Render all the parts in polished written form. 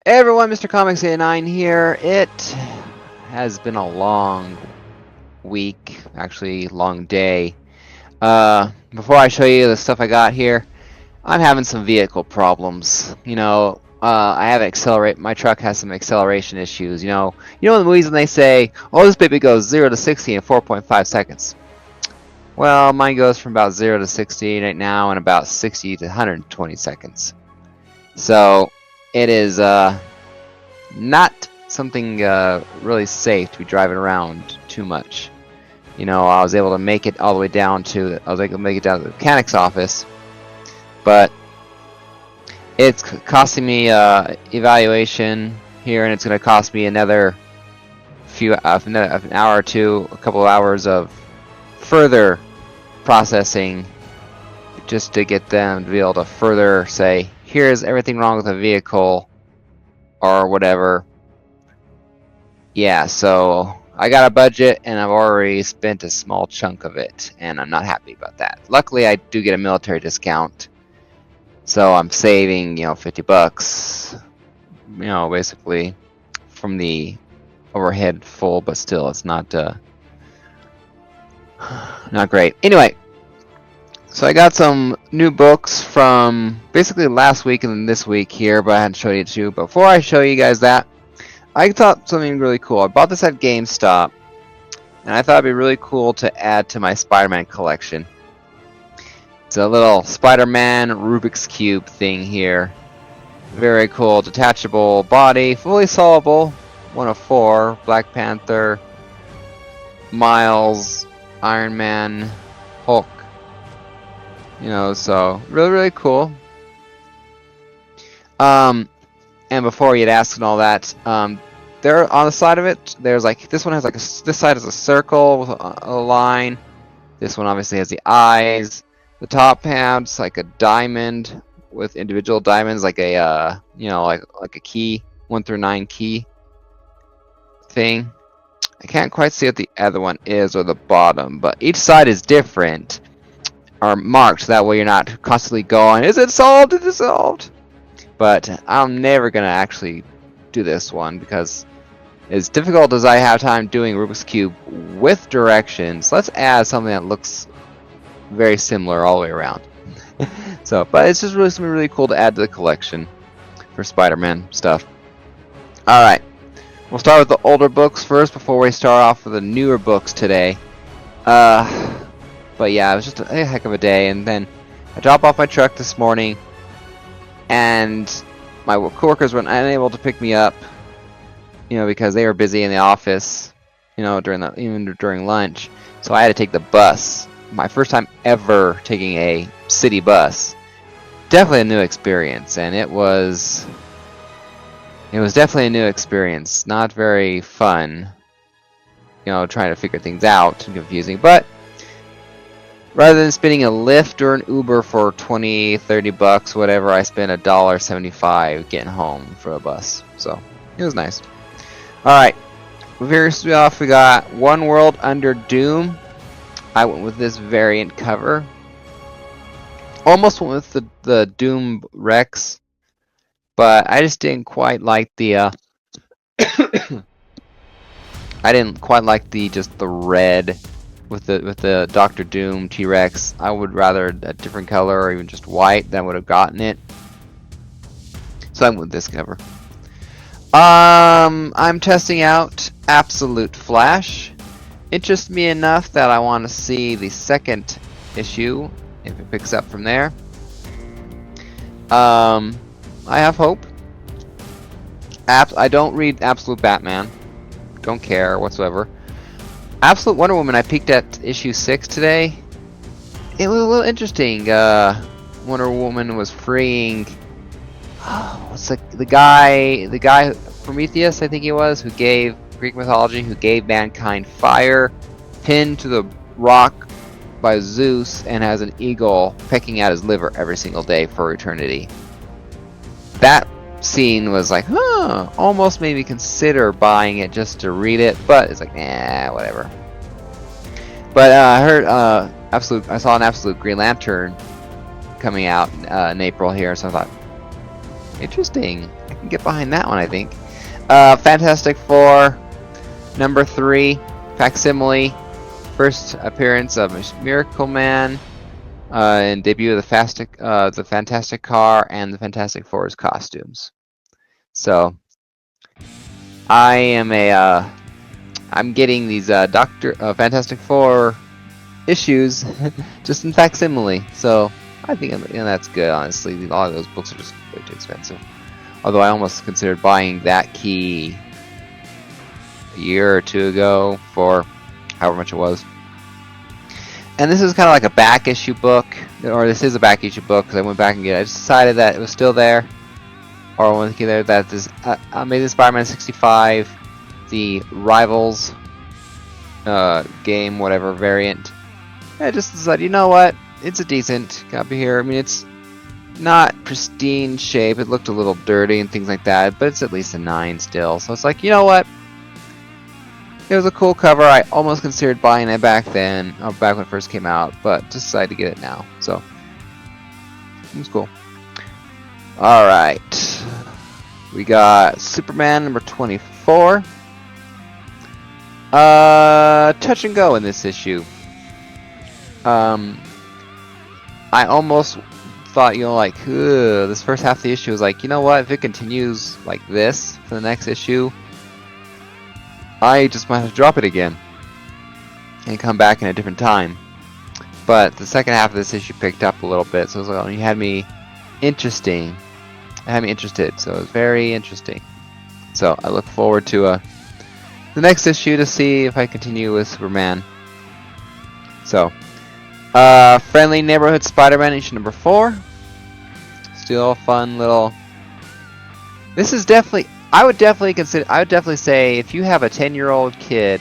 Hey everyone, Mr. Comics 89 here. It has been a long week, actually long day. Before I show you the stuff I got here, I'm having some vehicle problems. I have my truck has some acceleration issues. In the movies when they say, "Oh, this baby goes 0 to 60 in 4.5 seconds." Well, mine goes from about 0 to 60 right now in about 60 to 120 seconds. So it is not something really safe to be driving around too much. I was able to make it all the way down to the mechanic's office, but it's costing me evaluation here, and it's going to cost me another an hour or two, a couple of hours of further processing just to get them to be able to further say, here's everything wrong with the vehicle or whatever. Yeah, so I got a budget and I've already spent a small chunk of it, and I'm not happy about that. Luckily, I do get a military discount, so I'm saving, $50, basically from the overhead full, but still, it's not great. Anyway, so I got some new books from basically last week and then this week here, but I hadn't showed you two. Before I show you guys that, I thought something really cool. I bought this at GameStop, and I thought it'd be really cool to add to my Spider-Man collection. It's a little Spider-Man Rubik's Cube thing here. Very cool, detachable body, fully solvable. 1 of 4, Black Panther, Miles, Iron Man, Hulk. So really, really cool. And before you'd ask and all that, there on the side of it, there's this one has this side is a circle with a line. This one obviously has the eyes. The top hand's like a diamond with individual diamonds, like a like a key, 1 through 9 key thing. I can't quite see what the other one is or the bottom, but each side is different, or marked, that way you're not constantly going, is it solved? Is it solved? But I'm never gonna actually do this one because as difficult as I have time doing Rubik's Cube with directions, let's add something that looks very similar all the way around. But it's just something really cool to add to the collection for Spider-Man stuff. Alright, we'll start with the older books first before we start off with the newer books today. But yeah, it was just a heck of a day, and then I dropped off my truck this morning, and my coworkers were unable to pick me up, because they were busy in the office, even during lunch. So I had to take the bus. My first time ever taking a city bus. Definitely a new experience, and it was definitely a new experience. Not very fun, trying to figure things out and confusing, but rather than spending a Lyft or an Uber for $20-$30, whatever, I spent $1.75 getting home for a bus. So it was nice. Alright, first off, we got One World Under Doom. I went with this variant cover. Almost went with the Doom Rex, but I just didn't quite like the I didn't quite like the red with the Doctor Doom T-Rex. I would rather a different color or even just white. That would have gotten it. So I went with this cover. I'm testing out Absolute Flash. Interests me enough that I want to see the second issue if it picks up from there. I have hope. I don't read Absolute Batman. Don't care whatsoever. Absolute Wonder Woman, I peeked at issue 6 today. It was a little interesting. Wonder Woman was freeing what's the guy Prometheus, I think he was, who gave Greek mythology, who gave mankind fire, pinned to the rock by Zeus, and has an eagle pecking at his liver every single day for eternity. That scene was like, almost made me consider buying it just to read it, but it's like, nah, whatever. But I heard I saw an Absolute Green Lantern coming out in April here, so I thought, Interesting. I can get behind that one, I think. Fantastic Four, number 3, facsimile, first appearance of Miracle Man, and debut of the Fantastic Car and the Fantastic Four's costumes. So, I am I'm getting these Fantastic Four issues just in facsimile. So I think that's good. Honestly, a lot of those books are just way too expensive. Although I almost considered buying that key a year or two ago for however much it was. And this is kind of like a back issue book, or this is a back issue book because I went back and I just decided that it was still there, or I wanted to get there that this Amazing Spider-Man 65, the Rivals game, whatever variant. I just decided, you know what? It's a decent copy here. I mean, it's not pristine shape. It looked a little dirty and things like that, but it's at least a 9 still. So it's like, you know what? It was a cool cover. I almost considered buying it back then, or back when it first came out, but decided to get it now. So it was cool. All right, we got Superman number 24. Touch and go in this issue. I almost thought, like, this first half of the issue was like, you know what? If it continues like this for the next issue, I just might have to drop it again and come back in a different time. But the second half of this issue picked up a little bit, so it was like, you had me interested, so it was very interesting. So I look forward to the next issue to see if I continue with Superman. So, Friendly Neighborhood Spider-Man issue number 4. Still a fun little. This is definitely. I would definitely say if you have a 10-year-old kid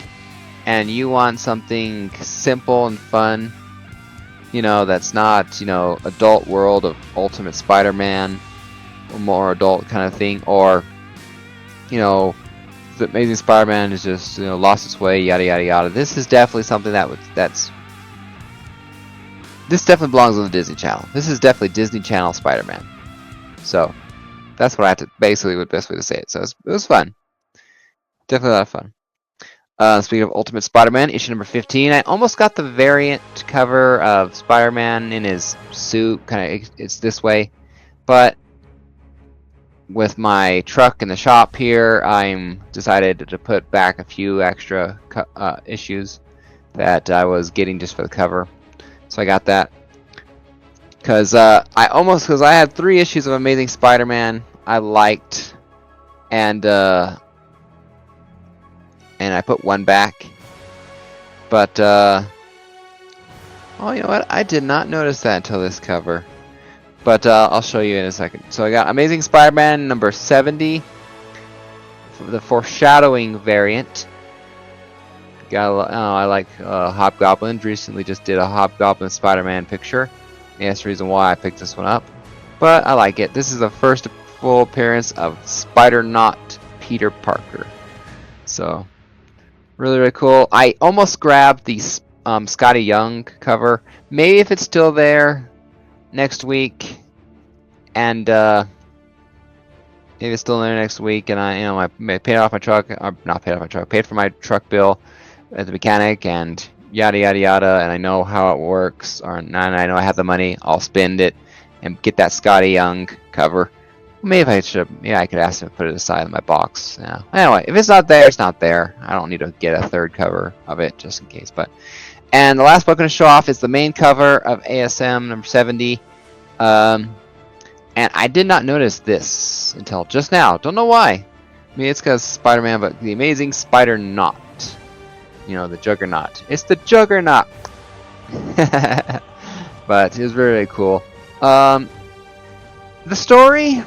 and you want something simple and fun, that's not, adult world of Ultimate Spider-Man, or more adult kind of thing, or, the Amazing Spider-Man is just, lost its way, yada yada yada. This is definitely something this definitely belongs on the Disney Channel. This is definitely Disney Channel Spider-Man. So that's what I had to basically the best way to say it. So it was fun. Definitely a lot of fun. Speaking of Ultimate Spider-Man, issue number 15. I almost got the variant cover of Spider-Man in his suit. It's this way, but with my truck in the shop here, I'm decided to put back a few extra issues that I was getting just for the cover. So I got that. Because I had 3 issues of Amazing Spider-Man I liked, and I put 1 back. But oh, you know what? I did not notice that until this cover. But I'll show you in a second. So I got Amazing Spider-Man number 70, the foreshadowing variant. I like Hobgoblin. Recently just did a Hobgoblin Spider-Man picture. And that's the reason why I picked this one up. But I like it. This is the first full appearance of Spider-Not Peter Parker. So, really, really cool. I almost grabbed the Scotty Young cover. Maybe if it's still there next week. And maybe it's still there next week. And I paid off my truck. Or not paid off my truck. Paid for my truck bill at the mechanic and yada yada yada, and I know how it works, and I know I have the money. I'll spend it and get that Scotty Young cover. Maybe I could ask him to put it aside in my box. Yeah. Anyway, if it's not there, it's not there. I don't need to get a 3rd cover of it just in case. And the last book I'm going to show off is the main cover of ASM number 70. And I did not notice this until just now. Don't know why. I mean, it's because Spider-Man, but the Amazing Spider-Not. The Juggernaut. It's the Juggernaut! But it was very, very cool. The story...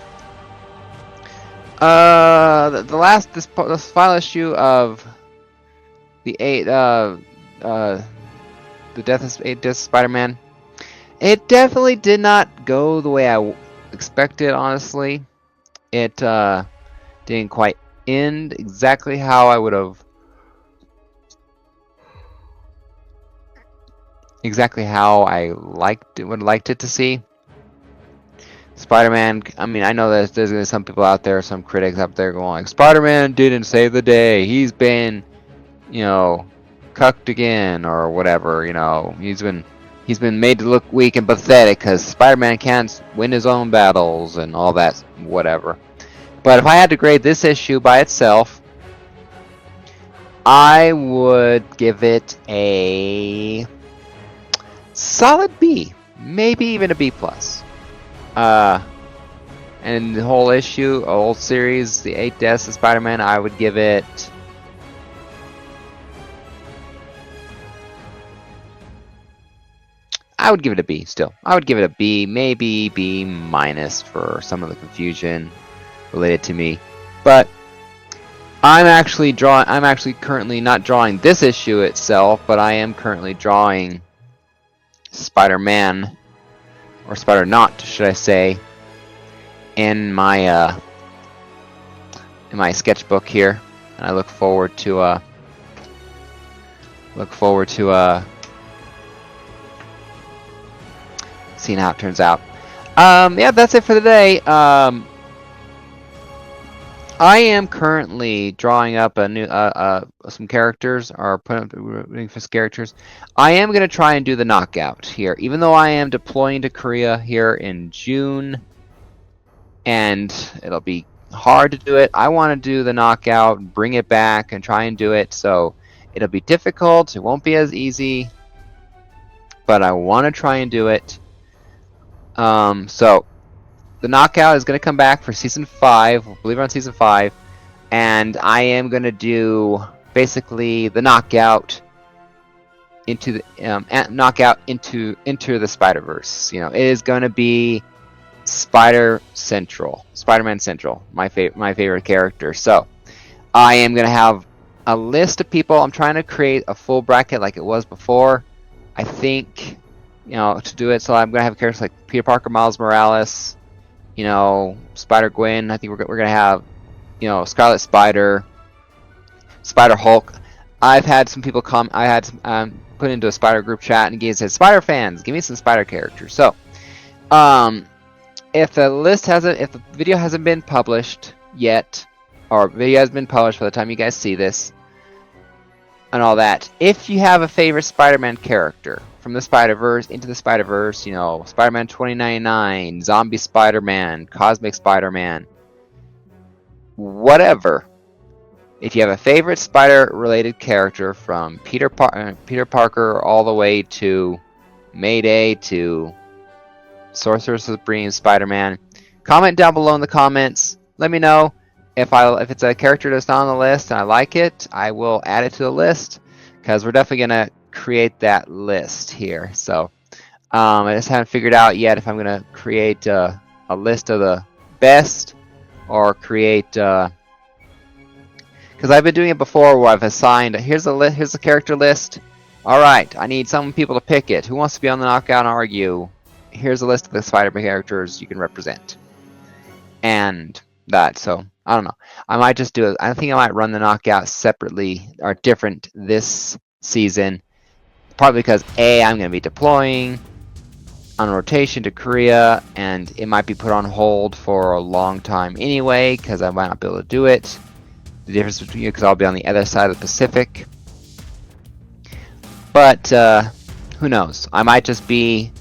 this final issue of the Death of Spider-Man, it definitely did not go the way I expected, honestly. It didn't quite end exactly how I would have exactly how I would liked it to see. Spider-Man, I mean, I know that there's gonna be some people out there, some critics out there going like, Spider-Man didn't save the day. He's been, you know, cucked again or whatever. You know, he's been made to look weak and pathetic because Spider-Man can't win his own battles and all that, whatever. But if I had to grade this issue by itself, I would give it a solid B, maybe even a B+. And the whole issue, whole series, the 8 Deaths of Spider-Man, I would give it a B still. I would give it a B, maybe B- for some of the confusion related to me. But I'm actually currently not drawing this issue itself, but I am currently drawing Spider-Man, or Spider-Not, should I say, in my sketchbook here, and I look forward to seeing how it turns out. Yeah, that's it for today. I am currently drawing up a new some characters, or putting for characters. I am gonna try and do the knockout here, even though I am deploying to Korea here in June, and it'll be hard to do it. I want to do the knockout, bring it back, and try and do it. So it'll be difficult. It won't be as easy, but I want to try and do it. So the knockout is going to come back for season 5. I believe we're on season 5, and I am going to do basically the knockout into the Spider-Verse. You know, it is going to be Spider-Man Central, my favorite character. So I am going to have a list of people. I'm trying to create a full bracket like it was before, I think, you know, to do it. So I'm going to have characters like Peter Parker, Miles Morales, you know, Spider-Gwen. I think we're going to have, you know, Scarlet Spider, Spider-Hulk. I've had some people put into a Spider group chat, and he said, Spider fans, give me some Spider characters. So if the video hasn't been published yet, or video has been published by the time you guys see this, and all that, if you have a favorite Spider-Man character from the Spider-Verse, Into the Spider-Verse, you know, Spider-Man 2099, Zombie Spider-Man, Cosmic Spider-Man, whatever. If you have a favorite Spider-related character from Peter Parker all the way to Mayday to Sorcerer Supreme Spider-Man, comment down below in the comments. Let me know if it's a character that's not on the list and I like it. I will add it to the list, because we're definitely gonna create that list here. So I just haven't figured out yet if I'm gonna create a list of the best, or create because I've been doing it before where I've assigned here's a character list. All right, I need some people to pick it. Who wants to be on the knockout and argue? Here's a list of the Spider-Man characters you can represent, and that. So I don't know. I might just do it. I think I might run the knockout separately or different this season. Probably because I'm going to be deploying on rotation to Korea, and it might be put on hold for a long time anyway, because I might not be able to do it. The difference between you, because I'll be on the other side of the Pacific. But who knows? I might just be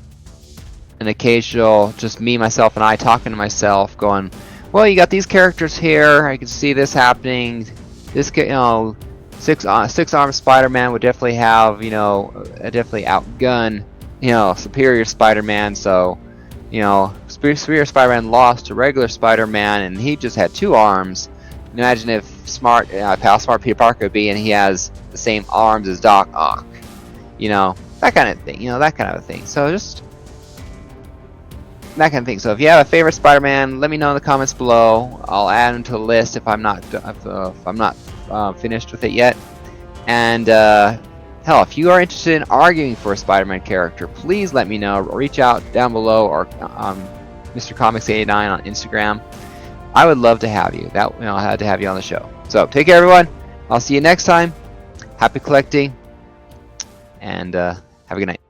an occasional, just me, myself, and I talking to myself, going, well, you got these characters here. I can see this happening. This, you know, six-armed Spider-Man would definitely have, you know, definitely outgun, you know, superior Spider-Man. So, you know, superior Spider-Man lost to regular Spider-Man, and he just had 2 arms. Imagine if how smart Peter Parker would be, and he has the same arms as Doc Ock. You know, that kind of thing. You know, that kind of a thing. So just that kind of thing. So if you have a favorite Spider-Man, let me know in the comments below. I'll add him to the list if I'm not finished with it yet. And hell, if you are interested in arguing for a Spider-Man character, please let me know. Reach out down below, or Mr. Comics 89 on Instagram. I would love to have you. I had to have you on the show. So take care, everyone. I'll see you next time. Happy collecting, and have a good night.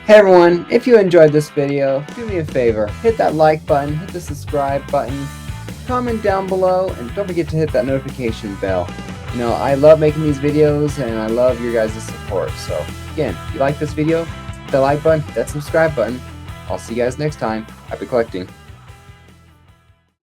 Hey everyone, if you enjoyed this video, do me a favor, hit that like button, hit the subscribe button, comment down below, and don't forget to hit that notification bell. You know, I love making these videos and I love your guys' support. So again, if you like this video, hit that like button, hit that subscribe button. I'll see you guys next time. Happy collecting.